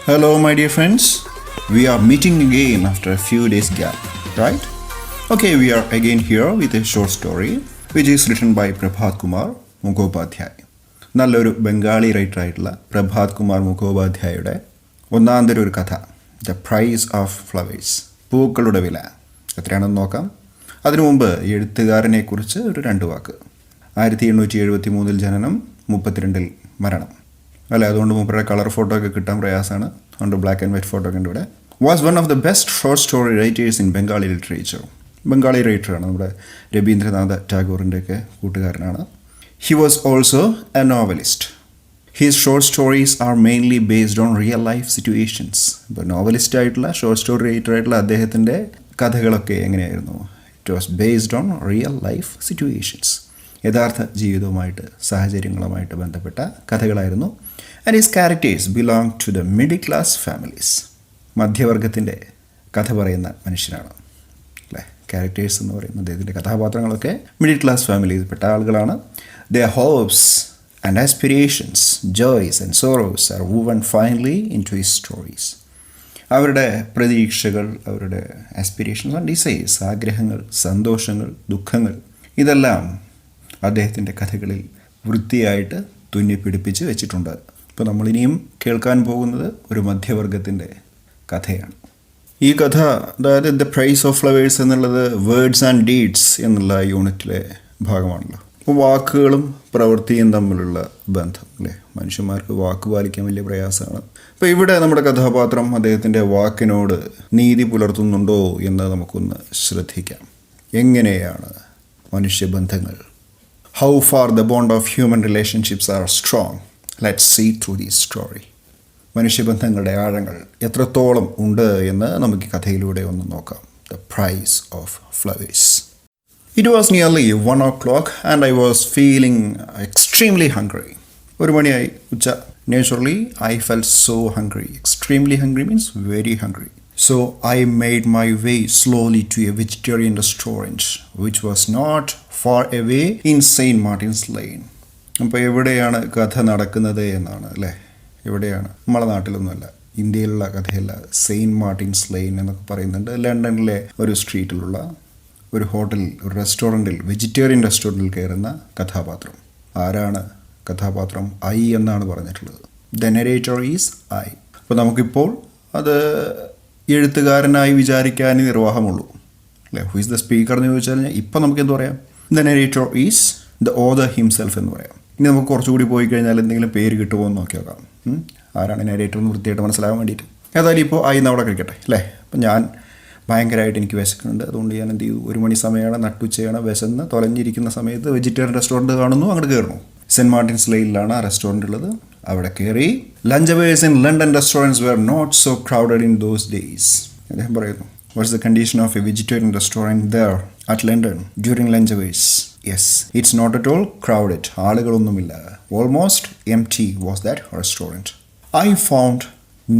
Hello, my dear friends. We are meeting again after a few days gap, right? Okay, we are again here with a short story which is written by Prabhat Kumar Mukhopadhyay. നല്ലൊരു Bengali writer ആയിട്ടുള്ള പ്രഭാത് കുമാർ മുഖോപാധ്യായയുടെ ഒന്നാന്തര ഒരു കഥ, the price of flowers, പൂക്കളുടെ വില എത്രയാണെന്ന് നോക്കാം. അതിനു മുമ്പ് എഴുത്തുകാരനെക്കുറിച്ച് ഒരു 2 വാക്ക്. 1873 ജനനം, 32 മരണം. അല്ല, അതുകൊണ്ട് മൂപ്പരുടെ കളർ ഫോട്ടോ ഒക്കെ കിട്ടാൻ പ്രയാസമാണ്. അതുകൊണ്ട് ബ്ലാക്ക് ആൻഡ് വൈറ്റ് ഫോട്ടോ ഒക്കെ ഉണ്ട് ഇവിടെ. Was one of the best short story writers in Bengali literature. Bengali റൈറ്ററാണ്, നമ്മുടെ രവീന്ദ്രനാഥ ടാഗോറിൻ്റെയൊക്കെ കൂട്ടുകാരനാണ്. He was also a novelist. His short stories are mainly based on real life situations. ഇപ്പോൾ നോവലിസ്റ്റ് ആയിട്ടുള്ള ഷോർട്ട് സ്റ്റോറി റൈറ്റർ ആയിട്ടുള്ള അദ്ദേഹത്തിൻ്റെ കഥകളൊക്കെ എങ്ങനെയായിരുന്നു? It was based on real life situations. യഥാർത്ഥ ജീവിതവുമായിട്ട്, സാഹചര്യങ്ങളുമായിട്ട് ബന്ധപ്പെട്ട കഥകളായിരുന്നു. And his characters belong to the middle class families. മധ്യവർഗത്തിൻ്റെ കഥ പറയുന്ന മനുഷ്യനാണ് അല്ലേ. ക്യാരക്ടേഴ്സ് എന്ന് പറയുന്ന അദ്ദേഹത്തിൻ്റെ കഥാപാത്രങ്ങളൊക്കെ മിഡിൽ ക്ലാസ് ഫാമിലിയിൽപ്പെട്ട ആളുകളാണ്. Their hopes and aspirations, joys and sorrows are woven finely into his stories. അവരുടെ പ്രതീക്ഷകൾ, അവരുടെ ആസ്പിരേഷൻസ് ആൻഡ് ഡിസൈർസ്, ആഗ്രഹങ്ങൾ, സന്തോഷങ്ങൾ, ദുഃഖങ്ങൾ, ഇതെല്ലാം അദ്ദേഹത്തിൻ്റെ കഥകളിൽ വൃത്തിയായിട്ട് തുന്നിപ്പിടിപ്പിച്ച് വെച്ചിട്ടുണ്ട്. ഇപ്പോൾ നമ്മളിനിയും കേൾക്കാൻ പോകുന്നത് ഒരു മധ്യവർഗത്തിൻ്റെ കഥയാണ്. ഈ കഥ, അതായത് ദ പ്രൈസ് ഓഫ് ഫ്ലവേഴ്സ് എന്നുള്ളത് വേർഡ്സ് ആൻഡ് ഡീഡ്സ് എന്നുള്ള യൂണിറ്റിലെ ഭാഗമാണല്ലോ. അപ്പോൾ വാക്കുകളും പ്രവൃത്തിയും തമ്മിലുള്ള ബന്ധം അല്ലേ. മനുഷ്യന്മാർക്ക് വാക്ക് പാലിക്കാൻ വലിയ പ്രയാസമാണ്. അപ്പോൾ ഇവിടെ നമ്മുടെ കഥാപാത്രം അദ്ദേഹത്തിൻ്റെ വാക്കിനോട് നീതി പുലർത്തുന്നുണ്ടോ എന്ന് നമുക്കൊന്ന് ശ്രദ്ധിക്കാം. എങ്ങനെയാണ് മനുഷ്യബന്ധങ്ങൾ, how far the bond of human relationships are strong. Let's see through this story. മനുഷ്യബന്ധങ്ങളുടെ ആഴങ്ങൾ എത്രത്തോളം ഉണ്ട് എന്ന് നമുക്ക് കഥയിലൂടെ ഒന്ന് നോക്കാം. The price of flowers. It was nearly 1 o'clock and I was feeling extremely hungry. 1 മണിയായി, ഉച്ച. Naturally, I felt so hungry. Extremely hungry means very hungry. So I made my way slowly to a vegetarian restaurant which was not far away in St. Martin's Lane. അപ്പോൾ എവിടെയാണ് കഥ നടക്കുന്നത് എന്നാണ് അല്ലേ. എവിടെയാണ്? നമ്മളെ നാട്ടിലൊന്നുമല്ല, ഇന്ത്യയിലുള്ള കഥയല്ല. സെയിൻറ്റ് മാർട്ടിൻസ് ലെയിൻ എന്നൊക്കെ പറയുന്നുണ്ട്. ലണ്ടനിലെ ഒരു സ്ട്രീറ്റിലുള്ള ഒരു ഹോട്ടലിൽ, ഒരു റെസ്റ്റോറൻറ്റിൽ, വെജിറ്റേറിയൻ റെസ്റ്റോറൻറ്റിൽ കയറുന്ന കഥാപാത്രം. ആരാണ് കഥാപാത്രം? ഐ എന്നാണ് പറഞ്ഞിട്ടുള്ളത്. The narrator is I. അപ്പോൾ നമുക്കിപ്പോൾ അത് എഴുത്തുകാരനായി വിചാരിക്കാൻ നിർവാഹമുള്ളൂ അല്ലേ. ഹു ഈസ് ദ സ്പീക്കർ എന്ന് ചോദിച്ചാൽ ഇപ്പം നമുക്ക് എന്ത് പറയാം? The narrator is the author himself എന്ന് പറയാം. ഇനി നമുക്ക് കുറച്ചുകൂടി പോയി കഴിഞ്ഞാൽ എന്തെങ്കിലും പേര് കിട്ടുമോ എന്ന് നോക്കി നോക്കാം. ആരാണ് നരേറ്റർ എന്ന് വൃത്തിയായിട്ട് മനസ്സിലാകാൻ വേണ്ടിയിട്ട്. ഏതായാലും ഇപ്പോൾ ഇന്ന് അവിടെ കഴിക്കട്ടെ അല്ലേ. അപ്പം ഞാൻ ഭയങ്കരമായിട്ട് എനിക്ക് വിശക്കുന്നുണ്ട്. അതുകൊണ്ട് ഞാൻ എന്ത് ചെയ്യും, 1 മണി സമയമാണ്, നട്ടുച്ചയാണ്, വിശന്ന് തൊലഞ്ഞിരിക്കുന്ന സമയത്ത് വെജിറ്റേറിയൻ റെസ്റ്റോറൻറ്റ് കാണുന്നു, അങ്ങോട്ട് കയറുന്നു. സെൻറ്റ് മാർട്ടിൻസ് ലെയിനിലാണ് ആ റെസ്റ്റോറൻറ്റ് ഉള്ളത്. അവിടെ കയറി. Lunch hours in London restaurants were not so crowded in those days. അദ്ദേഹം പറയുന്നു, what's the condition of a vegetarian restaurant there at London during lunch hours? Yes, it's not at all crowded. ആളുകളൊന്നുമില്ല. Almost empty was that restaurant. I found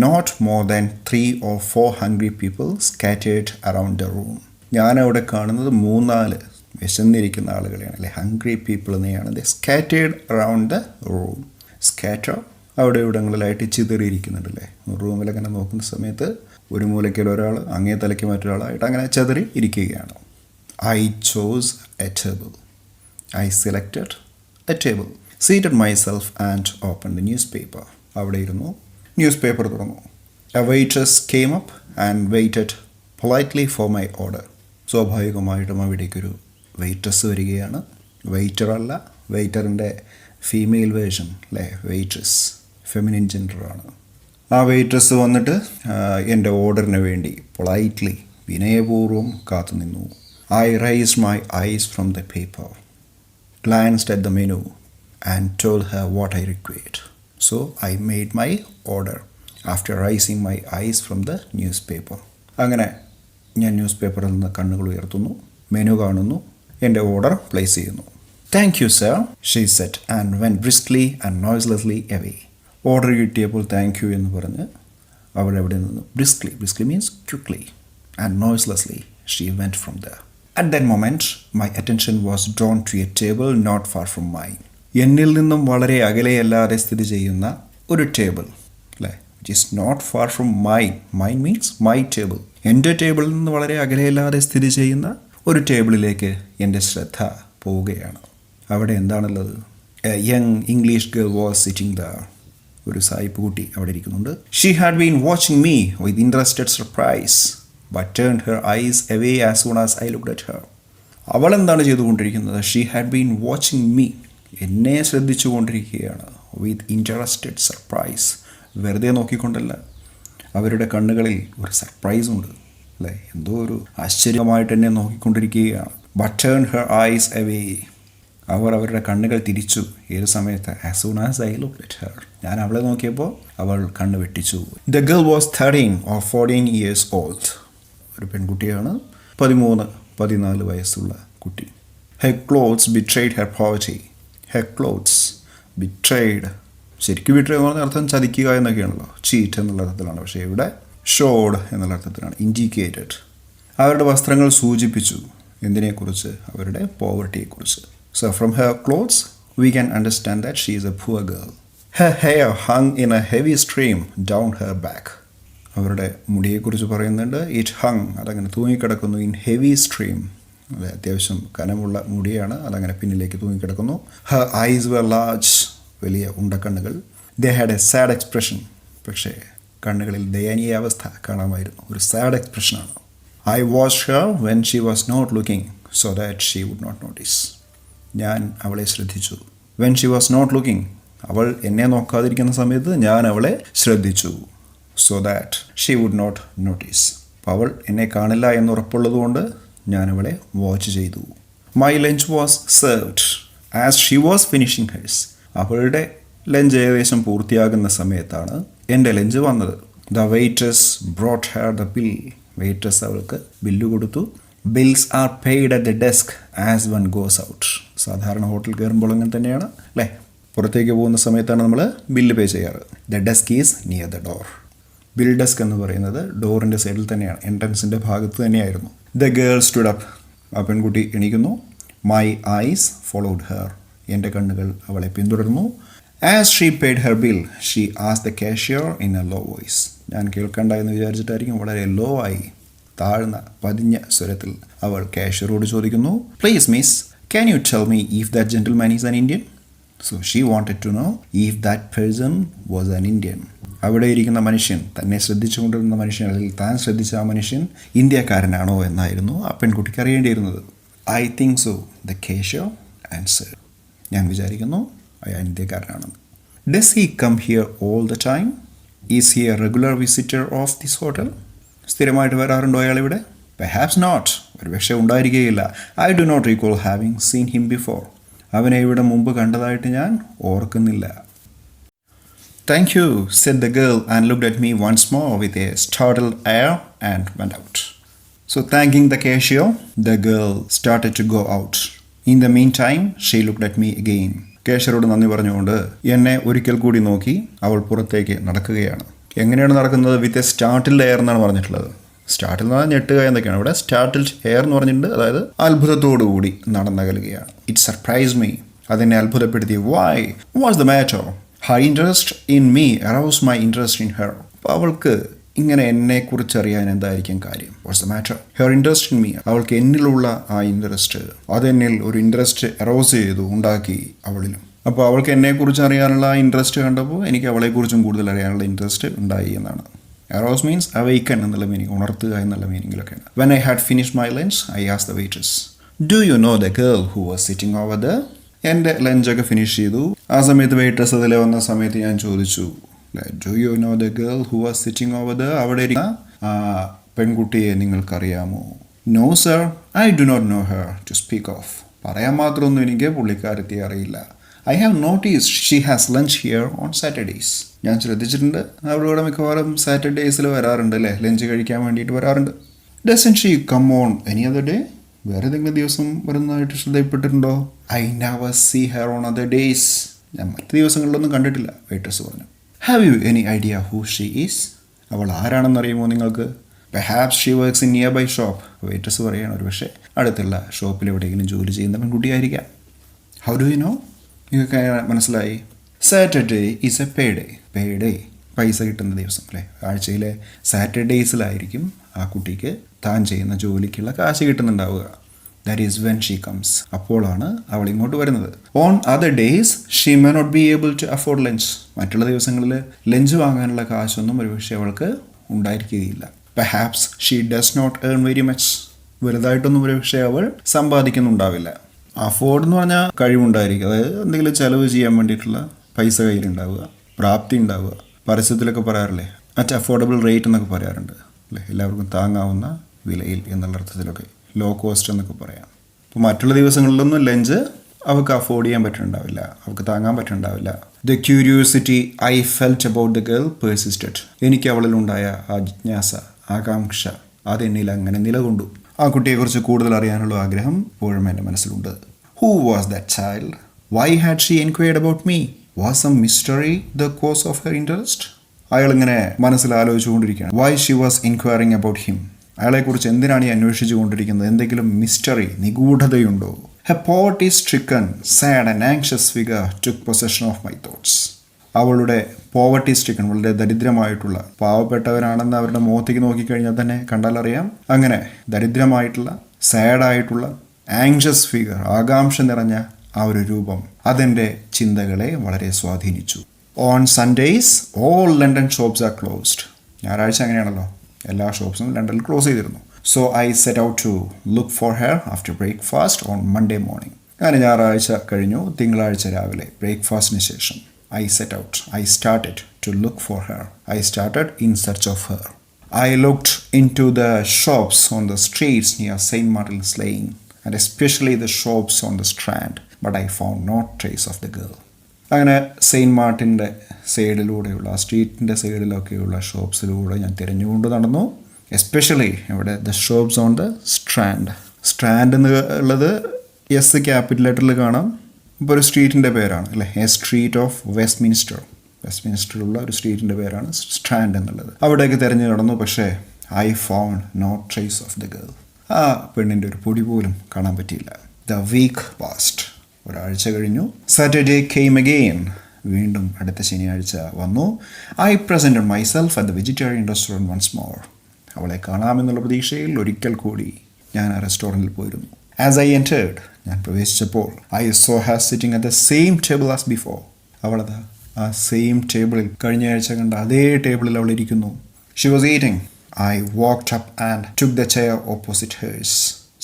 not more than 3 or 4 hungry people scattered around the room. ഞാനവിടെ കാണുന്നത് 3-4 വിശന്നിരിക്കുന്ന ആളുകളെയാണ് അല്ലേ. Hungry people എന്നെയാണ്. Scattered around the room. Scatter അവിടെ ഇവിടങ്ങളിലായിട്ട് ചിതറിയിരിക്കുന്നുണ്ടല്ലേ. റൂമിൽ അങ്ങനെ നോക്കുന്ന സമയത്ത് ഒരു മൂലയ്ക്കൽ ഒരാൾ, അങ്ങേ തലയ്ക്ക് മറ്റൊരാളായിട്ട് അങ്ങനെ ചിതറി ഇരിക്കുകയാണ്. I chose a table. I selected a table, seated myself and open the newspaper. അവിടെ ഇരുന്നു, ന്യൂസ് പേപ്പർ തുറന്നു. A waitress came up and waited politely for my order. സ്വാഭാവികമായിട്ടും അവിടേക്കൊരു വെയിറ്റേഴ്സ് വരികയാണ്. വെയിറ്ററല്ല, വെയിറ്ററിൻ്റെ ഫീമെയിൽ വേർഷൻ അല്ലേ. വെയിറ്റേഴ്സ് ഫെമിനിൻ ജെൻഡറാണ്. ആ വെയിറ്റേഴ്സ് വന്നിട്ട് എൻ്റെ ഓർഡറിന് വേണ്ടി പൊളൈറ്റ്ലി, വിനയപൂർവ്വം കാത്തു നിന്നു. I raised my eyes from the paper, glanced at the menu and told her what I required. So I made my order after raising my eyes from the newspaper. അങ്ങനെ ഞാൻ news പേപ്പറിൽ നിന്ന് കണ്ണുകൾ ഉയർത്തുന്നു, menu കാണുന്നു, എൻ്റെ order place ചെയ്യുന്നു. Thank you sir, she said and went briskly and noiselessly away. Order കിട്ടിയപ്പോൾ താങ്ക് യു എന്ന് പറഞ്ഞ് അവൾ എവിടെ നിന്ന് briskly means quickly, and noiselessly she went from there. At that moment, my attention was drawn to a table not far from mine. എന്നിൽ നിന്നും വളരെ അകലെയല്ലാതെ സ്ഥിതി ചെയ്യുന്ന ഒരു ടേബിൾ അല്ലേ. It is not far from mine. Mine means my table. എൻ്റെ ടേബിളിൽ നിന്ന് വളരെ അകലെയില്ലാതെ സ്ഥിതി ചെയ്യുന്ന ഒരു ടേബിളിലേക്ക് എൻ്റെ ശ്രദ്ധ പോവുകയാണ്. അവിടെ എന്താണുള്ളത്? A young English girl was sitting there. ഒരു സായിപ്പ് കുട്ടി അവിടെ ഇരിക്കുന്നുണ്ട്. She had been watching me with interested surprise but turned her eyes away as soon as I looked at her. അവൾ എന്താണ് ചെയ്തുകൊണ്ടിരിക്കുന്നത്? She had been watching me. എന്നെ ശ്രദ്ധിച്ചു കൊണ്ടിരിക്കുകയാണ്. വിത്ത് ഇൻട്രസ്റ്റഡ് സർപ്രൈസ്. വെറുതെ നോക്കിക്കൊണ്ടല്ല, അവരുടെ കണ്ണുകളിൽ ഒരു സർപ്രൈസ് ഉണ്ട് അല്ലേ? എന്തോ ഒരു ആശ്ചര്യമായിട്ട് എന്നെ നോക്കിക്കൊണ്ടിരിക്കുകയാണ്. But turn her eyes away. അവർ അവരുടെ കണ്ണുകൾ തിരിച്ചു. ഏത് സമയത്ത്? As soon as I looked at her. ഞാൻ അവളെ നോക്കിയപ്പോൾ അവൾ കണ്ണ് വെട്ടിച്ചു. The girl was 13 or 14 years old. ഒരു പെൺകുട്ടിയാണ്. 13-14 വയസ്സുള്ള കുട്ടി. Her clothes betrayed her poverty. Her clothes betrayed. ശരിക്കും ബിട്രേ എന്ന് പറഞ്ഞ അർത്ഥം ചതിക്കുക എന്നൊക്കെയാണല്ലോ, ചീറ്റ് എന്നുള്ള അർത്ഥത്തിലാണ്. പക്ഷേ ഇവിടെ ഷോഡ് എന്നുള്ള അർത്ഥത്തിലാണ്, ഇൻഡിക്കേറ്റഡ്. അവരുടെ വസ്ത്രങ്ങൾ സൂചിപ്പിച്ചു. എന്തിനെക്കുറിച്ച്? അവരുടെ പോവർട്ടിയെക്കുറിച്ച്. So from her clothes we can understand that she is a poor girl. Her hair hung in a heavy stream down her back. അവരുടെ മുടിയെക്കുറിച്ച് പറയുന്നുണ്ട്. ഇറ്റ് ഹങ്, അതങ്ങനെ തൂങ്ങിക്കിടക്കുന്നു. ഇൻ ഹെവി സ്ട്രീം, അതെ, അത്യാവശ്യം കനമുള്ള മുടിയാണ്, അതങ്ങനെ പിന്നിലേക്ക് തൂങ്ങിക്കിടക്കുന്നു. ഹർ ഐസ് വെർ ലാർജ്, വലിയ ഉണ്ടക്കണ്ണുകൾ. They had a sad expression, പക്ഷേ കണ്ണുകളിൽ ദയനീയ അവസ്ഥ കാണാമായിരുന്നു. ഒരു സാഡ് എക്സ്പ്രഷനാണ്. I watched her when she was not looking so that she would not notice. ഞാൻ അവളെ ശ്രദ്ധിച്ചു. When she was not looking, അവൾ എന്നെ നോക്കാതിരിക്കുന്ന സമയത്ത് ഞാൻ അവളെ ശ്രദ്ധിച്ചു. So that she would not notice. അപ്പോൾ അവൾ എന്നെ കാണില്ല എന്നുറപ്പുള്ളതുകൊണ്ട് ഞാൻ അവളെ വാച്ച് ചെയ്തു. My lunch was served as she was finishing hers. അവളുടെ ലഞ്ച് ഏകദേശം പൂർത്തിയാകുന്ന സമയത്താണ് എൻ്റെ ലഞ്ച് വന്നത്. The waiters brought her the bill. Waiters അവൾക്ക് ബില്ല് കൊടുത്തു. Bills are paid at the desk as one goes out. സാധാരണ ഹോട്ടൽ കയറുമ്പോൾ അങ്ങനെ തന്നെയാണ് അല്ലേ? പുറത്തേക്ക് പോകുന്ന സമയത്താണ് നമ്മൾ ബില്ല് പേ ചെയ്യാറ്. The desk is near the door. Bill desk എന്ന് പറയുന്നത് ഡോറിൻ്റെ സൈഡിൽ തന്നെയാണ്, എൻട്രൻസിൻ്റെ ഭാഗത്ത് തന്നെയായിരുന്നു. The girl stood up. ആ പെൺകുട്ടി എണീക്കുന്നു. My eyes followed her. എൻ്റെ കണ്ണുകൾ അവളെ പിന്തുടർന്നു. As she paid her bill she asked the cashier in a low voice. ഞാൻ കേൾക്കണ്ട എന്ന് വിചാരിച്ചിട്ടായിരിക്കും വളരെ ലോ ആയി, താഴ്ന്ന പതിഞ്ഞ സ്വരത്തിൽ അവൾ കാഷ്യറോട് ചോദിക്കുന്നു. Please miss, can you tell me if that gentleman is an Indian? So she wanted to know if that person was an Indian. അവിടെ ഇരിക്കുന്ന മനുഷ്യൻ, തന്നെ ശ്രദ്ധിച്ചുകൊണ്ടിരുന്ന മനുഷ്യൻ, അല്ലെങ്കിൽ താൻ ശ്രദ്ധിച്ച ആ മനുഷ്യൻ ഇന്ത്യക്കാരനാണോ എന്നായിരുന്നു ആ പെൺകുട്ടിക്ക് അറിയേണ്ടിയിരുന്നത്. I think so, the cashier answered. ഞാൻ വിചാരിക്കുന്നു അയാൾ ഇന്ത്യക്കാരനാണെന്ന്. Does he come here all the time? Is he a regular visitor of this hotel? സ്ഥിരമായിട്ട് വരാറുണ്ടോ അയാൾ ഇവിടെ? Perhaps not. ഒരുപക്ഷെ ഉണ്ടായിരിക്കുകയില്ല. I do not recall having seen him before. അവനെ ഇവിടെ മുമ്പ് കണ്ടതായിട്ട് ഞാൻ ഓർക്കുന്നില്ല. Thank you, said the girl and looked at me once more with a startled air and went out. So thanking the cashier, the girl started to go out. In the mean time she looked at me again. കാഷ്യറോട് നന്ദി പറഞ്ഞുകൊണ്ട് എന്നെ ഒരിക്കൽ കൂടി നോക്കി അവൾ പുറത്തേക്ക് നടക്കുകയാണ്. എങ്ങനെയാണ് നടക്കുന്നത്? വിത്ത് എ സ്റ്റാർട്ടിൽഡ് എയർ എന്നാണ് പറഞ്ഞിട്ടുള്ളത്. സ്റ്റാർട്ടിൽ എന്ന് പറഞ്ഞാൽ ഞെട്ടുക എന്നൊക്കെയാണ്. ഇവിടെ സ്റ്റാർട്ടിൽഡ് എയർ എന്ന് പറഞ്ഞിട്ടുണ്ട്, അതായത് അത്ഭുതത്തോടു കൂടി നടന്നകലുകയാണ്. It surprise me. അതെന്നെ അത്ഭുതപ്പെടുത്തി. Why? What's the matter? Her interest in me arouse my interest in her. അപ്പോൾ അവൾക്ക് ഇങ്ങനെ എന്നെക്കുറിച്ച് അറിയാൻ എന്തായിരിക്കും കാര്യം? What's the matter? Her interest in me. അവൾക്ക് എന്നിലുള്ള ആ ഇൻട്രസ്റ്റ്, അതെന്നിൽ ഒരു ഇൻട്രസ്റ്റ് അറൗസ് ചെയ്തു, ഉണ്ടാക്കി അവളിലും. അപ്പോൾ അവൾക്ക് എന്നെക്കുറിച്ച് അറിയാനുള്ള ഇൻട്രസ്റ്റ് കണ്ടപ്പോൾ എനിക്ക് അവളെക്കുറിച്ചും കൂടുതൽ അറിയാനുള്ള ഇൻട്രസ്റ്റ് ഉണ്ടായി എന്നാണ്. അറോസ് മീൻസ് അവേക്കൻ എന്നുള്ള മീനിങ്, ഉണർത്തുക എന്നുള്ള മീനിങ്ങിലൊക്കെയാണ്. When I had finished my lunch I asked the waitress, do you know the girl who was sitting over there? എൻ്റെ ലഞ്ചൊക്കെ ഫിനിഷ് ചെയ്തു. ആ സമയത്ത് വെയിറ്റേഴ്സ് അതിൽ വന്ന സമയത്ത് ഞാൻ ചോദിച്ചു, do you know the girl who was sitting over there? അവിടെ ഇരിക്കുന്ന ആ പെൺകുട്ടിയെ നിങ്ങൾക്കറിയാമോ? No sir, I do not know her to speak of. പറയാൻ മാത്രമൊന്നും എനിക്ക് പുള്ളിക്കാരത്തെ അറിയില്ല. I have noticed she has lunch here on Saturdays. ഞാൻ ശ്രദ്ധിച്ചിട്ടുണ്ട്, അവളിവിടെ മിക്കവാറും സാറ്റർഡേയ്സിൽ വരാറുണ്ട് അല്ലേ, ലഞ്ച് കഴിക്കാൻ വേണ്ടിയിട്ട് വരാറുണ്ട്. Doesn't she come on any other day? വേറെ ഏതെങ്കിലും ദിവസം വരുന്നതായിട്ട് ശ്രദ്ധയിൽപ്പെട്ടിട്ടുണ്ടോ? I never see her on other days. ഞാൻ മറ്റ് ദിവസങ്ങളിലൊന്നും കണ്ടിട്ടില്ല, വെയിറ്റേഴ്സ് പറഞ്ഞു. Have you any idea who she is? അവൾ ആരാണെന്നറിയുമോ നിങ്ങൾക്ക്? Perhaps she works in nearby shop. Waitress പറയുകയാണ്, ഒരു പക്ഷേ അടുത്തുള്ള ഷോപ്പിൽ എവിടെയെങ്കിലും ജോലി ചെയ്യുന്ന പെൺകുട്ടിയായിരിക്കാം. How do you know? നിങ്ങൾക്ക് മനസ്സിലായി? Saturday is a pay day. Pay day പൈസ കിട്ടുന്ന ദിവസം അല്ലേ, ആഴ്ചയിലെ സാറ്റർഡേയ്സിലായിരിക്കും ആ കുട്ടിക്ക് താൻ ചെയ്യുന്ന ജോലിക്കുള്ള കാശ് കിട്ടുന്നുണ്ടാവുക. That is when she comes. അപ്പോഴാണ് അവൾ ഇങ്ങോട്ട് വരുന്നത്. On other days she may not be able to afford lunch. മറ്റുള്ള ദിവസങ്ങളിൽ ലഞ്ച് വാങ്ങാനുള്ള കാശൊന്നും ഒരുപക്ഷെ അവൾക്ക് ഉണ്ടായിരിക്കുകയില്ല. Perhaps she does not earn very much. വലുതായിട്ടൊന്നും ഒരുപക്ഷെ അവൾ സമ്പാദിക്കുന്നുണ്ടാവില്ല. അഫോർഡ് എന്ന് പറഞ്ഞാൽ കഴിവുണ്ടായിരിക്കും, അതായത് എന്തെങ്കിലും ചിലവ് ചെയ്യാൻ വേണ്ടിയിട്ടുള്ള പൈസ കയ്യിലുണ്ടാവുക, പ്രാപ്തി ഉണ്ടാവുക. പരസ്യത്തിലൊക്കെ പറയാറില്ലേ, അറ്റ് അഫോർഡബിൾ റേറ്റ് എന്നൊക്കെ പറയാറുണ്ട് അല്ലേ, എല്ലാവർക്കും താങ്ങാവുന്ന വിലയിൽ എന്നുള്ള അർത്ഥത്തിലൊക്കെ. ലോ കോസ്റ്റ് എന്നൊക്കെ പറയാം. അപ്പോൾ മറ്റുള്ള ദിവസങ്ങളിലൊന്നും ലഞ്ച് അവൾക്ക് അഫോർഡ് ചെയ്യാൻ പറ്റുന്നുണ്ടാവില്ല, അവൾക്ക് താങ്ങാൻ പറ്റുന്നുണ്ടാവില്ല. The curiosity I felt about the girl persisted. എനിക്ക് അവളിലുണ്ടായ ആ ജിജ്ഞാസ, ആകാംക്ഷ, അതെന്നിൽ അങ്ങനെ നിലകൊണ്ടു. ആ കുട്ടിയെക്കുറിച്ച് കൂടുതൽ അറിയാനുള്ള ആഗ്രഹം ഇപ്പോഴും എൻ്റെ മനസ്സിലുണ്ട്. Who was that child? Why had she enquired about me? Was some mystery the cause of her interest? അയാളിങ്ങനെ മനസ്സിൽ ആലോചിച്ചുകൊണ്ടിരിക്കുകയാണ്. Why she was enquiring about him? അയാളെക്കുറിച്ച് എന്തിനാണ് ഈ അന്വേഷിച്ചു കൊണ്ടിരിക്കുന്നത്? എന്തെങ്കിലും മിസ്റ്ററി, നിഗൂഢതയുണ്ടോ? Her poverty stricken, sad and anxious figure took possession of my thoughts. അവളുടെ പോവർട്ടി സ്ട്രിക്കൺ, വളരെ ദരിദ്രമായിട്ടുള്ള, പാവപ്പെട്ടവരാണെന്ന് അവരുടെ മുഖത്തേക്ക് നോക്കിക്കഴിഞ്ഞാൽ തന്നെ കണ്ടാലറിയാം. അങ്ങനെ ദരിദ്രമായിട്ടുള്ള, സാഡായിട്ടുള്ള, ആങ്ഷ്യസ് ഫിഗർ, ആകാംക്ഷ നിറഞ്ഞ ആ ഒരു രൂപം അതെൻ്റെ ചിന്തകളെ വളരെ സ്വാധീനിച്ചു. On Sundays all London shops are closed. ഞായറാഴ്ച അങ്ങനെയാണല്ലോ, എല്ലാ ഷോപ്സും ലണ്ടനിൽ ക്ലോസ് ചെയ്തിരുന്നു. So I set out to look for her after breakfast on Monday morning. അങ്ങനെ ഞായറാഴ്ച കഴിഞ്ഞു, തിങ്കളാഴ്ച രാവിലെ ബ്രേക്ക്ഫാസ്റ്റിന് ശേഷം I set out. I started to look for her. I started in search of her. I looked into the shops on the streets near St. Martin's Lane, and especially the shops on the Strand, but I found no trace of the girl. അങ്ങനെ Saint മാർട്ടിൻ്റെ സൈഡിലൂടെയുള്ള, ആ സ്ട്രീറ്റിൻ്റെ സൈഡിലൊക്കെയുള്ള ഷോപ്സിലൂടെ ഞാൻ തിരഞ്ഞുകൊണ്ട് നടന്നു. എസ്പെഷ്യലി ഇവിടെ the shops on the Strand. Strand എന്നുള്ളത് എസ് ക്യാപിറ്റൽ ലെറ്ററിൽ കാണാം. ഇപ്പോൾ ഒരു സ്ട്രീറ്റിൻ്റെ പേരാണ് അല്ലേ, എ സ്ട്രീറ്റ് ഓഫ് വെസ്റ്റ്മിൻസ്റ്റർ. വെസ്റ്റ്മിൻസ്റ്ററിലുള്ള ഒരു സ്ട്രീറ്റിൻ്റെ പേരാണ് സ്ട്രാൻഡ് എന്നുള്ളത്. അവിടേക്ക് തിരഞ്ഞു നടന്നു. പക്ഷേ I found no trace of the girl. ആ പെണ്ണിൻ്റെ ഒരു പൊടി പോലും കാണാൻ പറ്റിയില്ല. The week passed. ഒരാഴ്ച കഴിഞ്ഞു. Saturday came again. വീണ്ടും അടുത്ത ശനിയാഴ്ച വന്നു. I presented myself at the vegetarian restaurant once more. അവളെ കാണാമെന്നുള്ള പ്രതീക്ഷയിൽ ഒരിക്കൽ കൂടി ഞാൻ ആ റെസ്റ്റോറൻറ്റിൽ പോയിരുന്നു. ആസ് ഐ എൻറ്റേർഡ്, ഞാൻ പ്രവേശിച്ചപ്പോൾ I saw her sitting at the same table as before. അവളത് ആ സെയിം ടേബിളിൽ, കഴിഞ്ഞ ആഴ്ച കണ്ട അതേ ടേബിളിൽ അവൾ ഇരിക്കുന്നു. She was eating. I walked up and took the chair opposite hers,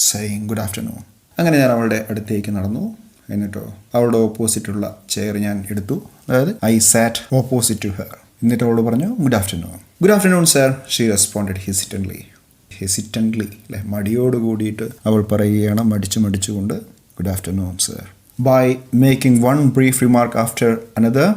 saying good afternoon. അങ്ങനെ ഞാൻ അവളുടെ അടുത്തേക്ക് നടന്നു. എന്നിട്ടോ അവളുടെ ഓപ്പോസിറ്റുള്ള ചെയർ ഞാൻ എടുത്തു. അതായത് I sat opposite to her. എന്നിട്ട് അവൾ പറഞ്ഞു good afternoon. Good afternoon sir. She responded hesitantly അല്ലെ, മടിയോട് കൂടിയിട്ട് അവൾ പറയുകയാണ്, മടിച്ചുകൊണ്ട് good afternoon sir. By making one brief remark after another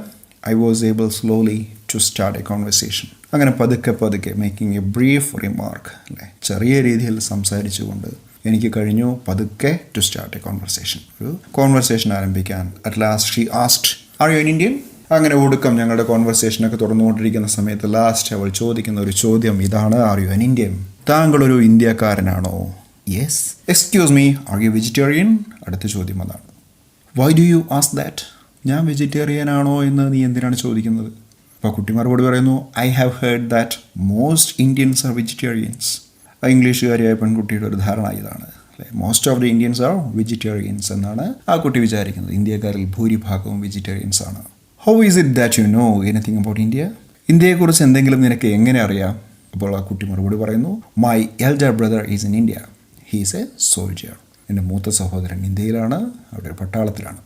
I was able slowly to start a conversation. അങ്ങനെ പതുക്കെ മേക്കിംഗ് എ ബ്രീഫ് റിമാർക്ക് അല്ലെ, ചെറിയ രീതിയിൽ സംസാരിച്ചുകൊണ്ട് എനിക്ക് കഴിഞ്ഞു പതുക്കെ ടു സ്റ്റാർട്ട് എ കോൺവെർസേഷൻ, ഒരു കോൺവെർസേഷൻ ആരംഭിക്കാൻ. At last she asked R you an Indian? അങ്ങനെ ഒടുക്കം ഞങ്ങളുടെ കോൺവെർസേഷനൊക്കെ തുറന്നുകൊണ്ടിരിക്കുന്ന സമയത്ത് ലാസ്റ്റ് അവൾ ചോദിക്കുന്ന ഒരു ചോദ്യം ഇതാണ്, ആർ യു എൻ ഇന്ത്യൻ? താങ്കളൊരു ഇന്ത്യക്കാരനാണോ? Yes. Excuse me, are you vegetarian? അടുത്ത ചോദ്യം അതാണ്. Why do you ask that? ഞാൻ വെജിറ്റേറിയൻ ആണോ എന്ന് നീ എന്തിനാണ് ചോദിക്കുന്നത്? അപ്പോൾ കുട്ടി മറുപടി പറയുന്നു, I have heard that most Indians are vegetarians. ഇംഗ്ലീഷുകാരിയായ പെൺകുട്ടിയുടെ ഒരു ധാരണ ഇതാണ് അല്ലേ, most of the Indians are vegetarians എന്നാണ് ആ കുട്ടി വിചാരിക്കുന്നത്. ഇന്ത്യക്കാരിൽ ഭൂരിഭാഗവും വെജിറ്റേറിയൻസ് ആണ്. How is it that you know anything about India? ഇന്ത്യയെക്കുറിച്ച് എന്തെങ്കിലും നിനക്ക് എങ്ങനെ അറിയാം? അപ്പോൾ ആ കുട്ടി മറുപടി പറയുന്നു, my elder brother is in India, he is a soldier. എൻ്റെ മൂത്ത സഹോദരൻ ഇന്ത്യയിലാണ്, അവിടെ പട്ടാളത്തിലാണ്.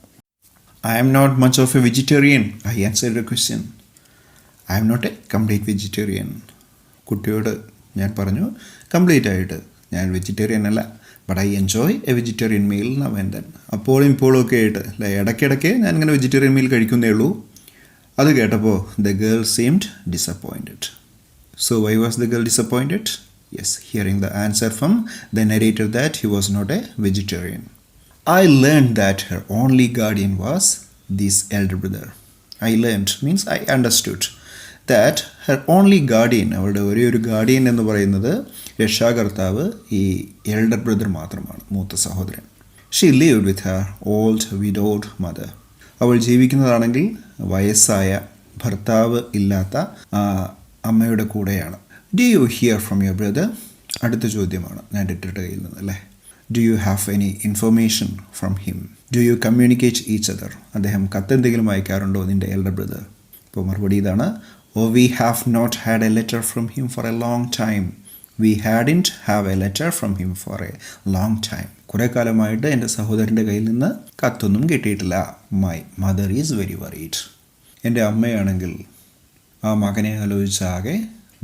I am not much of a vegetarian, I answered a question. I am not a complete vegetarian. കുട്ടിയോട് ഞാൻ പറഞ്ഞു, കംപ്ലീറ്റ് ആയിട്ട് ഞാൻ വെജിറ്റേറിയൻ അല്ല, but I enjoy a vegetarian meal now and then. അപ്പോഴും ഇപ്പോഴും ഒക്കെ ആയിട്ട് അല്ലെ, ഇടയ്ക്കിടയ്ക്ക് ഞാൻ ഇങ്ങനെ വെജിറ്റേറിയൻ മീൽ കഴിക്കുന്നേ ഉള്ളൂ. അത് കേട്ടപ്പോൾ the girl seemed disappointed. So why was the girl disappointed? Yes, hearing the answer from the narrator that he was not a vegetarian. I learned that her only guardian was this elder brother. I learned means I understood that her only guardian, അവളുടെ ഒരേ ഒരു guardian എന്ന് പറയുന്നത് രക്ഷാകർത്താവ് ഈ elder brother മാത്രമാണ്, മൂത്ത സഹോദരൻ. She lived with her old widowed mother. അവൾ ജീവിക്കുന്നതാണെങ്കിൽ വയസ്സായ ഭർത്താവ് ഇല്ലാത്ത അമ്മയുടെ കൂടെയാണ്. Do you hear from your brother? അടുത്ത ചോദ്യമാണ് നാരേറ്ററുടെ കയ്യിൽ നിന്ന് അല്ലേ. Do you have any information from him? Do you communicate each other? അദ്ദേഹം കത്തെന്തെങ്കിലും അയക്കാറുണ്ടോ നിൻ്റെ എൽഡർ ബ്രദർ? അപ്പോൾ മറുപടി ഇതാണ്. We have not had a letter from him for a long time. We hadn't have a letter from him for a long time. കുറേ കാലമായിട്ട് എൻ്റെ സഹോദരൻ്റെ കയ്യിൽ നിന്ന് കത്തൊന്നും കിട്ടിയിട്ടില്ല. My mother is very worried. എൻ്റെ അമ്മയാണെങ്കിൽ ആ മകനെ ആലോചിച്ച് ആകെ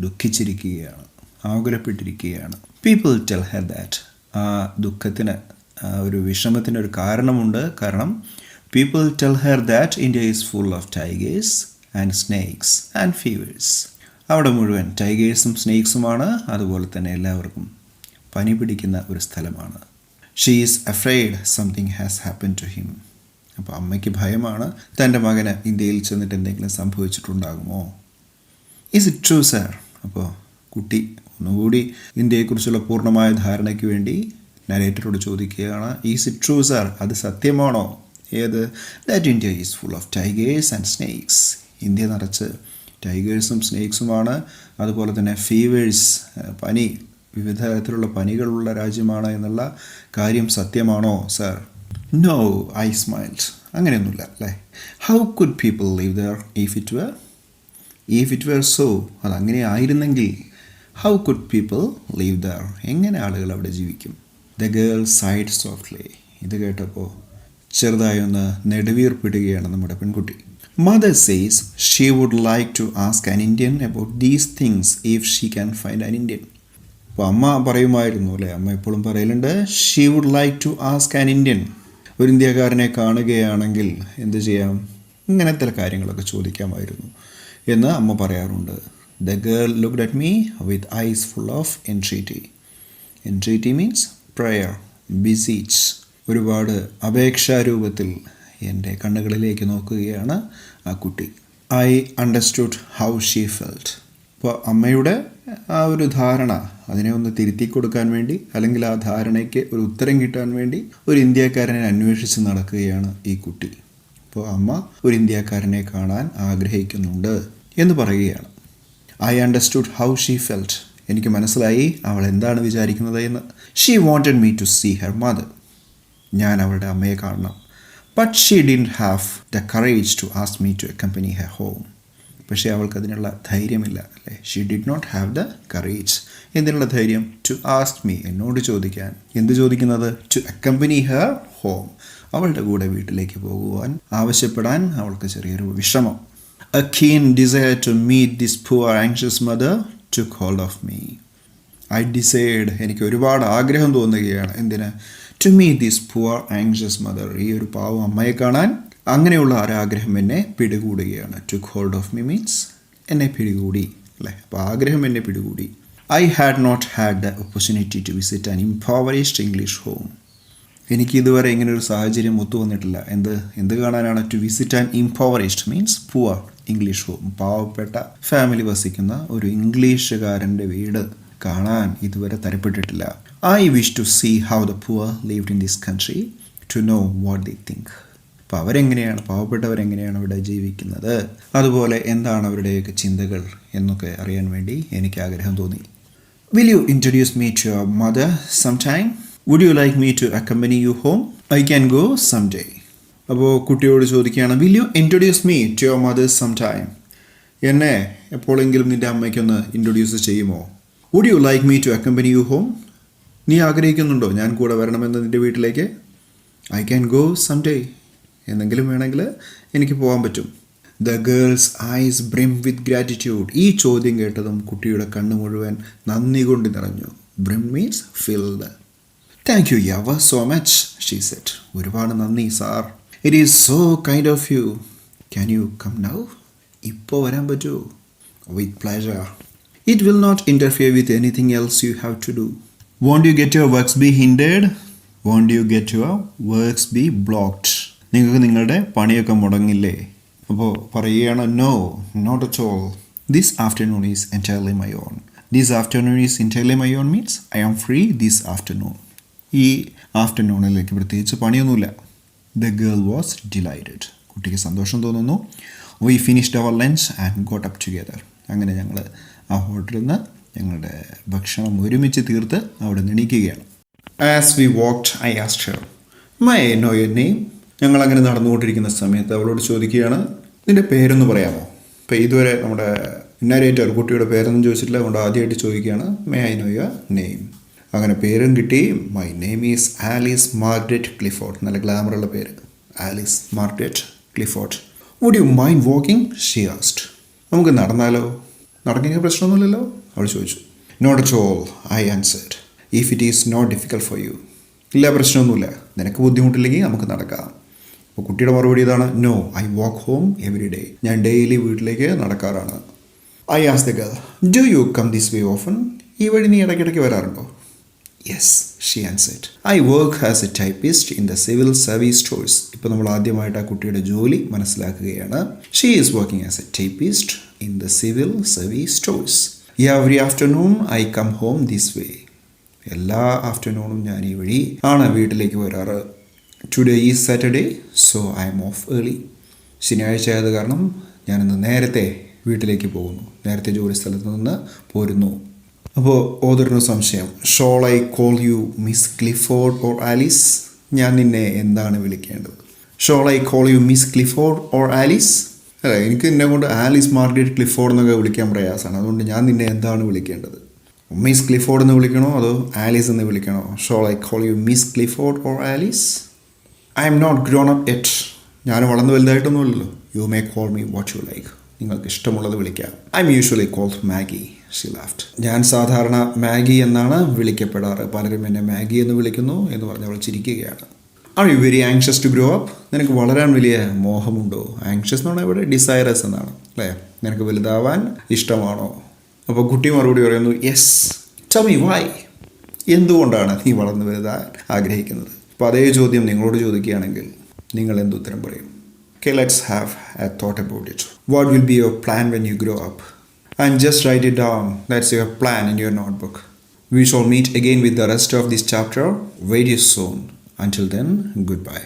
ദുഃഖിച്ചിരിക്കുകയാണ്, ആകുലപ്പെട്ടിരിക്കുകയാണ്. People tell her that. ആ ദുഃഖത്തിന്, ഒരു വിഷമത്തിന് ഒരു കാരണമുണ്ട്. കാരണം people tell her that India is full of tigers and snakes and fevers. അവിടെ മുഴുവൻ ടൈഗേഴ്സും സ്നേക്സുമാണ്. അതുപോലെ തന്നെ എല്ലാവർക്കും പനി പിടിക്കുന്ന ഒരു സ്ഥലമാണ്. She is afraid something has happen to him. അപ്പോൾ അമ്മയ്ക്ക് ഭയമാണ്, തൻ്റെ മകന് ഇന്ത്യയിൽ ചെന്നിട്ട് എന്തെങ്കിലും സംഭവിച്ചിട്ടുണ്ടാകുമോ? Is it true sir? അപ്പോൾ കുട്ടി ഒന്നുകൂടി ഇന്ത്യയെക്കുറിച്ചുള്ള പൂർണ്ണമായ ധാരണയ്ക്ക് വേണ്ടി നരേറ്ററോട് ചോദിക്കുകയാണ്. Is it true sir? അത് സത്യമാണോ? ഏത്? That India is full of tigers and snakes. India നിറച്ച് ടൈഗേഴ്സും സ്നേക്സുമാണ്. അതുപോലെ തന്നെ ഫീവേഴ്സ്, പനി, വിവിധ തരത്തിലുള്ള പനികളുള്ള രാജ്യമാണ് എന്നുള്ള കാര്യം സത്യമാണോ സാർ? No, I smiled. അങ്ങനെയൊന്നുമില്ല അല്ലേ. How could people live there if it were so? അതങ്ങനെ ആയിരുന്നെങ്കിൽ how could people live there? എങ്ങനെ ആളുകൾ അവിടെ ജീവിക്കും? The girl sighed softly. ഇത് കേട്ടപ്പോൾ ചെറുതായൊന്ന് നെടുവീർപ്പിടുകയാണ് നമ്മുടെ പെൺകുട്ടി. Mother says she would like to ask an Indian about these things if she can find an Indian. അപ്പോൾ അമ്മ പറയുമായിരുന്നു അല്ലേ, അമ്മ എപ്പോഴും പറയലുണ്ട്, she would like to ask an Indian. ഒരു ഇന്ത്യക്കാരനെ കാണുകയാണെങ്കിൽ എന്ത് ചെയ്യാം, ഇങ്ങനത്തെ കാര്യങ്ങളൊക്കെ ചോദിക്കാമായിരുന്നു എന്ന് അമ്മ പറയാറുണ്ട്. The girl looked at me with eyes full of entreaty. Entreaty means prayer, beseech. ഒരുപാട് അപേക്ഷാരൂപത്തിൽ എൻ്റെ കണ്ണുകളിലേക്ക് നോക്കുകയാണ് ആ കുട്ടി. I understood how she felt. അപ്പോൾ അമ്മയുടെ ആ ഒരു ധാരണ, അതിനെ ഒന്ന് തിരുത്തി കൊടുക്കാൻ വേണ്ടി, അല്ലെങ്കിൽ ആ ധാരണയ്ക്ക് ഒരു ഉത്തരം കിട്ടാൻ വേണ്ടി ഒരു ഇന്ത്യക്കാരനെ അന്വേഷിച്ച് നടക്കുകയാണ് ഈ കുട്ടി. അപ്പോൾ അമ്മ ഒരു ഇന്ത്യക്കാരനെ കാണാൻ ആഗ്രഹിക്കുന്നുണ്ട് എന്ന് പറയുകയാണ്. I understood how she felt. എനിക്ക് മനസ്സിലായി അവൾ എന്താണ് വിചാരിക്കുന്നത് എന്ന്. She wanted me to see her mother. ഞാൻ അവളുടെ അമ്മയെ കാണണം. But she didn't have the courage to ask me to accompany her home. പക്ഷേ അവൾക്കതിനുള്ള ധൈര്യമില്ല അല്ലേ. She did not have the courage. എന്തിനുള്ള ധൈര്യം? ടു ആസ്ക് മീ, എന്നോട് ചോദിക്കാൻ. എന്ത് ചോദിക്കുന്നത്? To accompany her home. അവളുടെ കൂടെ വീട്ടിലേക്ക് പോകുവാൻ ആവശ്യപ്പെടാൻ അവൾക്ക് ചെറിയൊരു വിഷമം. A keen desire to meet this poor anxious mother took hold of me. I decide, എനിക്ക് ഒരുപാട് ആഗ്രഹം തോന്നുകയാണ്. എന്തിന്? To meet this poor anxious mother, ഈ ഒരു പാവം അമ്മയെ കാണാൻ. അങ്ങനെയുള്ള ഒരാഗ്രഹം എന്നെ പിടികൂടുകയാണ്. Took hold of me means എന്നെ പിടികൂടി അല്ലേ. അപ്പോൾ ആഗ്രഹം എന്നെ പിടികൂടി. I had not had the opportunity to visit an impoverished English home. എനിക്ക് ഇതുവരെ ഇങ്ങനൊരു സാഹചര്യം ഒത്തു വന്നിട്ടില്ല. എന്ത് കാണാനാണ്? To visit an ഇംപവറിഷ്ഡ് means poor English home. പാവപ്പെട്ട ഫാമിലി വസിക്കുന്ന ഒരു ഇംഗ്ലീഷുകാരൻ്റെ വീട് കാണാൻ ഇതുവരെ തരപ്പെട്ടിട്ടില്ല. I wish to see how the poor lived in this country to know what they think. അപ്പോൾ അവരെങ്ങനെയാണ്, പാവപ്പെട്ടവരെങ്ങനെയാണ് ഇവിടെ ജീവിക്കുന്നത്, അതുപോലെ എന്താണ് അവരുടെയൊക്കെ ചിന്തകൾ എന്നൊക്കെ അറിയാൻ വേണ്ടി എനിക്ക് ആഗ്രഹം തോന്നി. Will you introduce me to your mother some time? Would you like me to accompany you home? I can go some day. അപ്പോൾ കുട്ടിയോട് ചോദിക്കുകയാണ്, will you introduce me to your mother some time? എന്നെ എപ്പോഴെങ്കിലും നിൻ്റെ അമ്മയ്ക്കൊന്ന് introduce ചെയ്യുമോ? Would you like me to accompany you home? നീ ആഗ്രഹിക്കുന്നുണ്ടോ ഞാൻ കൂടെ വരണമെന്ന് നിൻ്റെ വീട്ടിലേക്ക്? I can go some day. എന്തെങ്കിലും വേണമെങ്കിൽ എനിക്ക് പോകാൻ പറ്റും. The girls eyes brim with gratitude. ഈ ചോദ്യം കേട്ടതും കുട്ടിയുടെ കണ്ണ് മുഴുവൻ നന്ദി കൊണ്ട് നിറഞ്ഞു. Brim means filled. Thank you ever so much she said. ഒരുപാട് നന്ദി sir. It is so kind of you. Can you come now? ഇപ്പോൾ വരാൻ പറ്റുമോ? With pleasure. It will not interfere with anything else you have to do. Won't you get your works be hindered? Won't you get your works be blocked? നിങ്ങൾക്ക് നിങ്ങളുടെ പണിയൊക്കെ മുടങ്ങില്ലേ? അപ്പോൾ പറയുകയാണ്, no, not at all. This afternoon is entirely my own. This afternoon is entirely my own means I am free this afternoon. ഈ ആഫ്റ്റർനൂണിലേക്ക് പ്രത്യേകിച്ച് പണിയൊന്നുമില്ല. The girl was delighted. കുട്ടിക്ക് സന്തോഷം തോന്നുന്നു. We finished our lunch and got up together. അങ്ങനെ ഞങ്ങൾ ആ ഹോട്ടലിൽ നിന്ന് ഞങ്ങളുടെ ഭക്ഷണം ഒരുമിച്ച് തീർത്ത് അവിടെ നിന്ന് എണീക്കുകയാണ്. As we walked I asked her, may I know your name. ഞങ്ങളങ്ങനെ നടന്നുകൊണ്ടിരിക്കുന്ന സമയത്ത് അവളോട് ചോദിക്കുകയാണ്, നിൻ്റെ പേരൊന്ന് പറയാമോ? അപ്പോൾ ഇതുവരെ നമ്മുടെ നരേറ്റർ കുട്ടിയുടെ പേരൊന്നും ചോദിച്ചിട്ടില്ല, അതുകൊണ്ട് ആദ്യമായിട്ട് ചോദിക്കുകയാണ്, may I know your name. അങ്ങനെ പേരും കിട്ടി. My name is Alice Margaret Clifford. നല്ല ഗ്ലാമറുള്ള പേര്, Alice Margaret Clifford. Would you mind walking? She asked. നമുക്ക് നടന്നാലോ? നടക്കുന്ന പ്രശ്നമൊന്നുമില്ലല്ലോ? അവൾ ചോദിച്ചു. Not at all, I answered, if it is not difficult for you. ഇല്ല, പ്രശ്നമൊന്നുമില്ല, നിനക്ക് ബുദ്ധിമുട്ടില്ലെങ്കിൽ നമുക്ക് നടക്കാം. അപ്പോൾ കുട്ടിയുടെ മറുപടി ഇതാണ്, no, I walk home every day. ഞാൻ ഡെയിലി വീട്ടിലേക്ക് നടക്കാറാണ്. I asked the girl, do you come this way often? ഈ വഴി നീ ഇടയ്ക്കിടയ്ക്ക് വരാറുണ്ടോ? Yes, she answered, I work as a typist in the civil service stores. ഇപ്പോൾ നമ്മൾ ആദ്യമായിട്ട് ആ കുട്ടിയുടെ ജോലി മനസ്സിലാക്കുകയാണ്. She is working as a typist in the civil service stores. Every afternoon I come home this way. എല്ലാ ആഫ്റ്റർനൂണും ഞാൻ ഈ വഴി ആണ് വീട്ടിലേക്ക് വരാറ്. Today is Saturday, so I M of early. ശനിയാഴ്ച ആയത് കാരണം ഞാനിന്ന് നേരത്തെ വീട്ടിലേക്ക് പോകുന്നു, നേരത്തെ ജോലി സ്ഥലത്ത് നിന്ന് പോരുന്നു. അപ്പോൾ ഓതറിന് സംശയം, shawl I call you miss Clifford or Alice? ഞാൻ നിന്നെ എന്താണ് വിളിക്കേണ്ടത്? Shawl I call you miss Clifford or Alice? അല്ല, എനിക്ക് നിന്നെ കൊണ്ട് ആലീസ് മാർഗ്രറ്റ് ക്ലിഫോർഡ് എന്നൊക്കെ വിളിക്കാൻ പ്രയാസമാണ്, അതുകൊണ്ട് ഞാൻ നിന്നെ എന്താണ് വിളിക്കേണ്ടത്? മിസ് ക്ലിഫോർഡ് എന്ന് വിളിക്കണോ അതോ ആലീസ് എന്ന് വിളിക്കണോ? Shall I call you miss Clifford or Alice? I'm not grown up yet. ഞാൻ വളർന്ന് വലുതായിട്ടൊന്നുമില്ലല്ലോ. You may call me what you like. നിങ്ങൾക്ക് ഇഷ്ടമുള്ളത് വിളിക്കാം. I'm usually called Maggie. She laughed. ഞാൻ സാധാരണ മാഗി എന്നാണ് വിളിക്കപ്പെടാറ്. പലരും എന്നെ മാഗി എന്ന് വിളിക്കുന്നു എന്ന് പറഞ്ഞ് അവൾ ചിരിക്കുകയാണ്. Are you very anxious to grow up? നിനക്ക് വളരാൻ വലിയ മോഹമുണ്ടോ? ആങ്ഷ്യസ് എന്ന് പറഞ്ഞാൽ ഇവിടെ ഡിസൈറസ് എന്നാണ് അല്ലേ? നിനക്ക് വലുതാവാൻ ഇഷ്ടമാണോ? അപ്പോൾ കുട്ടി മറുപടി പറയുന്നു, യെസ്. Tell me why. എന്തുകൊണ്ടാണ് നീ വളർന്നു വലുതാൻ ആഗ്രഹിക്കുന്നത്? അപ്പോൾ അതേ ചോദ്യം നിങ്ങളോട് ചോദിക്കുകയാണെങ്കിൽ നിങ്ങൾ എന്തുത്തരം പറയും? Okay, let's have a thought about it. What will be your plan when you grow up? And just write it down. That's your plan in your notebook. We shall meet again with the rest of this chapter very soon. Until then, goodbye.